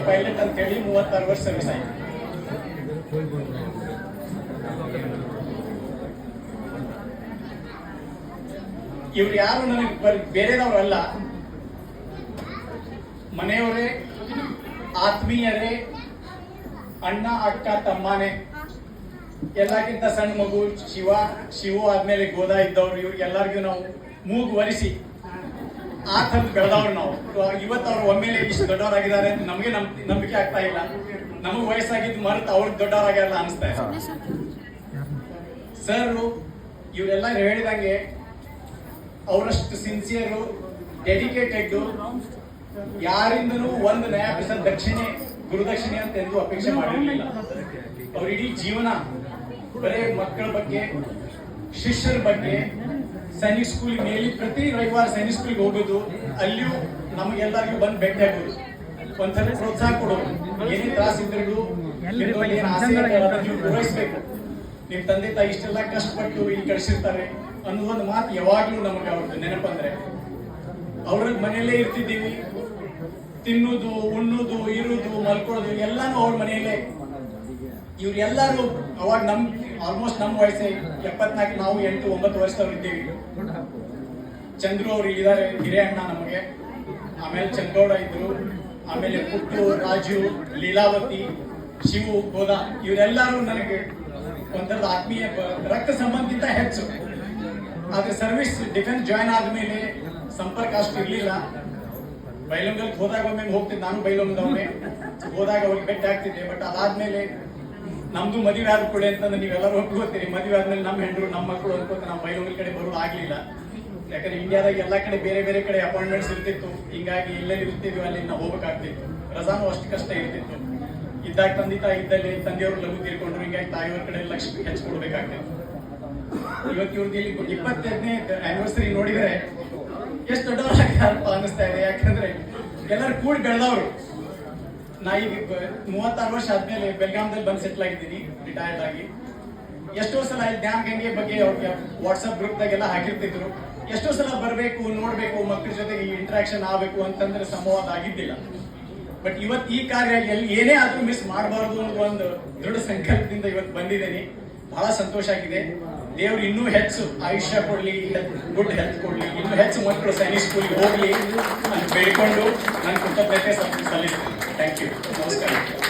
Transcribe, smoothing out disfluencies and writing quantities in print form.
Pilot ಅಂತ ಹೇಳಿ 36 ವರ್ಷ ಸರ್ವಿಸ್ ಆಯ್ತು. ಇವ್ರು ಯಾರು ನನಗೆ ಬೇರೆದವ್ರಲ್ಲ, ಮನೆಯವರೇ, ಆತ್ಮೀಯರೇ, ಅಣ್ಣ ಅಕ್ಕ ತಮ್ಮನೇ. ಎಲ್ಲಕ್ಕಿಂತ ಸಣ್ಣ ಮಗು ಶಿವು ಆದ್ಮೇಲೆ ಗೋದಾ ಇದ್ದವ್ರು, ಇವ್ರಿಗೆಲ್ಲರಿಗೂ ನಾವು ಮೂಗು ಒರೆಸಿ ಆ ಥರದ ಬೆಳೆದವ್ರು ನಾವು. ಇವತ್ತು ಅವ್ರು ಒಮ್ಮೆಲೆ ಇಷ್ಟು ದೊಡ್ಡವರಾಗಿದ್ದಾರೆ ಅಂತ ನಮಗೆ ನಂಬಿಕೆ ಆಗ್ತಾ ಇಲ್ಲ. ನಮಗೆ ವಯಸ್ಸಾಗಿದ್ದು ಮರೆತು ಅವ್ರಿಗೆ ದೊಡ್ಡವರಾಗ್ಯಾರಲ್ಲ ಅನಿಸ್ತಾ ಇದೆ. ಸರ್ ಇವರೆಲ್ಲ ಹೇಳಿದಂಗೆ ಅವರಷ್ಟು ಸಿನ್ಸಿಯರು, ಡೆಡಿಕೇಟೆಡ್, ಯಾರಿಂದನೂ ಒಂದು ನಯಾ ಪೈಸಾ ದಕ್ಷಿಣೆ ಗುರುದಕ್ಷಿಣೆ ಅಂತ ಎಂದು ಅಪೇಕ್ಷೆ ಮಾಡಿರಲಿಲ್ಲ. ಅವ್ರ ಇಡೀ ಜೀವನ ಬರೇ ಮಕ್ಕಳ ಬಗ್ಗೆ, ಶಿಷ್ಯರ ಬಗ್ಗೆ, ಸೈನಿಕ್ ಸ್ಕೂಲ್ ಮೇಲೆ ಪ್ರತಿ ರವಿವಾರ ಸೈನಿಕ್ ಸ್ಕೂಲ್ಗೆ ಹೋಗೋದು, ಅಲ್ಲಿಯೂ ನಮಗೆಲ್ಲರಿಗೂ ಬಂದು ಭೇಟಿ ಆಗೋದು, ಒಂಥರ ಪ್ರೋತ್ಸಾಹ ಕೊಡೋದು. ಏನೇ ತ್ರಾಸಿದ್ರು ಏನ್ ಆಸೆ ನೀವು ಪೂರೈಸಬೇಕು, ನಿಮ್ ತಂದೆ ತಾಯಿ ಇಷ್ಟೆಲ್ಲ ಕಷ್ಟಪಟ್ಟು ಇಲ್ಲಿ ಕಳಿಸಿರ್ತಾರೆ ಅನ್ನೋದೊಂದು ಮಾತು ಯಾವಾಗ್ಲೂ ನಮಗೆ ಅವ್ರದ್ದು ನೆನಪಂದ್ರೆ. ಅವ್ರ ಮನೆಯಲ್ಲೇ ಇರ್ತಿದ್ದೀವಿ, ತಿನ್ನುದು, ಉಣ್ಣುದು, ಇರುದು, ಮಲ್ಕೊಳ್ಳೋದು ಎಲ್ಲಾನು ಅವ್ರ ಮನೆಯಲ್ಲೇ. ಇವ್ರೆಲ್ಲರೂ ಅವಾಗ ಆಲ್ಮೋಸ್ಟ್ ನಮ್ಮ ವಯಸ್ಸೇ 74, ನಾವು 8-9 ವರ್ಷದವ್ರು ಇದ್ದೀವಿ. ಚಂದ್ರು ಅವ್ರು ಇಲ್ಲಿದ್ದಾರೆ, ಹಿರಿಯ ಅಣ್ಣ ನಮಗೆ. ಆಮೇಲೆ ಚಂದ್ರಗೌಡ ಇದ್ರು, ಆಮೇಲೆ ಪುಟ್ಟು, ರಾಜು, ಲೀಲಾವತಿ, ಶಿವು, ಗೋದಾ, ಇವರೆಲ್ಲರೂ ನನಗೆ ಒಂಥರದ ಆತ್ಮೀಯ ರಕ್ತ ಸಂಬಂಧಕ್ಕಿಂತ ಹೆಚ್ಚು. ಆದ್ರೆ ಸರ್ವಿಸ್ ಡಿಫೆನ್ಸ್ ಜಾಯ್ನ್ ಆದ್ಮೇಲೆ ಸಂಪರ್ಕ ಅಷ್ಟು ಇರ್ಲಿಲ್ಲ. ಬೈಲೊಂಗಲ್ ಹೋದಾಗ ಒಮ್ಮೆ ಹೋಗ್ತಿದ್ದೆ, ನಾನು ಬೈಲೊಂಗದವನ್ನೇ ಹೋದಾಗ ಅವ್ರಿಗೆ ಭೇಟಿ ಆಗ್ತಿದ್ದೆ. ಬಟ್ ಅದಾದ್ಮೇಲೆ ನಮ್ದು ಮದುವೆ ಆದ ಕೊಡೆ ಅಂತಂದ್ರೆ ನೀವೆಲ್ಲರೂ ಒಪ್ಕೋತೀರಿ, ಮದುವೆ ಆದ್ಮೇಲೆ ನಮ್ಮ ಹೆಂಡ್ರು, ನಮ್ಮ ಮಕ್ಕಳು ಅನ್ಕೋತ ನಾವು ಬೈಲೊಂಗಲ್ ಕಡೆ ಬರೋದು ಆಗ್ಲಿಲ್ಲ. ಯಾಕಂದ್ರೆ ಇಂಡಿಯಾದಾಗ ಎಲ್ಲಾ ಕಡೆ ಬೇರೆ ಬೇರೆ ಕಡೆ ಅಪಾಯಿಂಟ್ಮೆಂಟ್ಸ್ ಇರ್ತಿತ್ತು. ಹಿಂಗಾಗಿ ಎಲ್ಲೆಲ್ಲಿ ಇರ್ತಿದ್ವಿ ಅಲ್ಲಿ ನಾವು ಹೋಗ್ಬೇಕಾಗ್ತಿತ್ತು. ರಜಾನು ಅಷ್ಟು ಕಷ್ಟ ಇರ್ತಿತ್ತು. ಇದ್ದಾಗ ತಂದೆ ತಾಯಿ ಇದ್ದಲ್ಲಿ ತಂದೆಯವರು ಲಘು ತೀರ್ಕೊಂಡ್ರು, ಹಿಂಗಾಗಿ ತಾಯಿಯವ್ರ ಕಡೆ ಲಕ್ಷ ಹೆಚ್ಚು ಕೊಡ್ಬೇಕಾಗ್ತಿತ್ತು. ಇವತ್ತು ಇವ್ರದ್ದು ಇಲ್ಲಿ 25ನೇ ಆನಿವರ್ಸರಿ ನೋಡಿದ್ರೆ ಎಷ್ಟು ದೊಡ್ಡವರಾಗ್ತಾರಪ್ಪ ಅನಿಸ್ತಾ ಇದೆ. ಯಾಕಂದ್ರೆ ಎಲ್ಲರೂ ಕೂಡಿ ಬೆಳೆದವರು. ನಾ ಈಗ 36 ವರ್ಷ ಆದ್ಮೇಲೆ ಬೆಳಗಾಂದಲ್ಲಿ ಬಂದು ಸೆಟ್ಲ್ ಆಗಿದ್ದೀನಿ, ರಿಟೈರ್ಡ್ ಆಗಿ. ಎಷ್ಟೋ ಸಲ ಇಲ್ಲಿ ಧ್ಯಾನ್ ಗಂಗೆ ಬಗ್ಗೆ ಅವ್ರಿಗೆ ವಾಟ್ಸ್ಆಪ್ ಗ್ರೂಪ್ದಾಗೆಲ್ಲ ಹಾಕಿರ್ತಿದ್ರು. ಎಷ್ಟೋ ಸಲ ಬರಬೇಕು, ನೋಡ್ಬೇಕು, ಮಕ್ಕಳ ಜೊತೆಗೆ ಇಂಟ್ರಾಕ್ಷನ್ ಆಗಬೇಕು ಅಂತಂದ್ರೆ ಸಂಭವ ಆಗಿದ್ದಿಲ್ಲ. ಬಟ್ ಇವತ್ತು ಈ ಕಾರ್ಯ ಎಲ್ಲಿ ಏನೇ ಆದ್ರೂ ಮಿಸ್ ಮಾಡಬಾರ್ದು ಅನ್ನೋ ಒಂದು ದೃಢ ಸಂಕಲ್ಪದಿಂದ ಇವತ್ತು ಬಂದಿದ್ದೇನೆ. ಬಹಳ ಸಂತೋಷ ಆಗಿದೆ. ದೇವ್ರು ಇನ್ನೂ ಹೆಚ್ಚು ಆಯುಷ್ಯ ಕೊಡ್ಲಿ, ಗುಡ್ ಹೆಲ್ತ್ ಕೊಡ್ಲಿ, ಇನ್ನೂ ಹೆಚ್ಚು ಮಕ್ಕಳು ಸೈನಿಕ್ ಸ್ಕೂಲ್ಗೆ ಹೋಗ್ಲಿ ಅಂತ ಬೇಡಿಕೊಂಡು ನಾನು ಕೃತಜ್ಞತೆ ಸಲ್ಲಿಸ್ತೀನಿ. Thank you. ನಮಸ್ಕಾರ.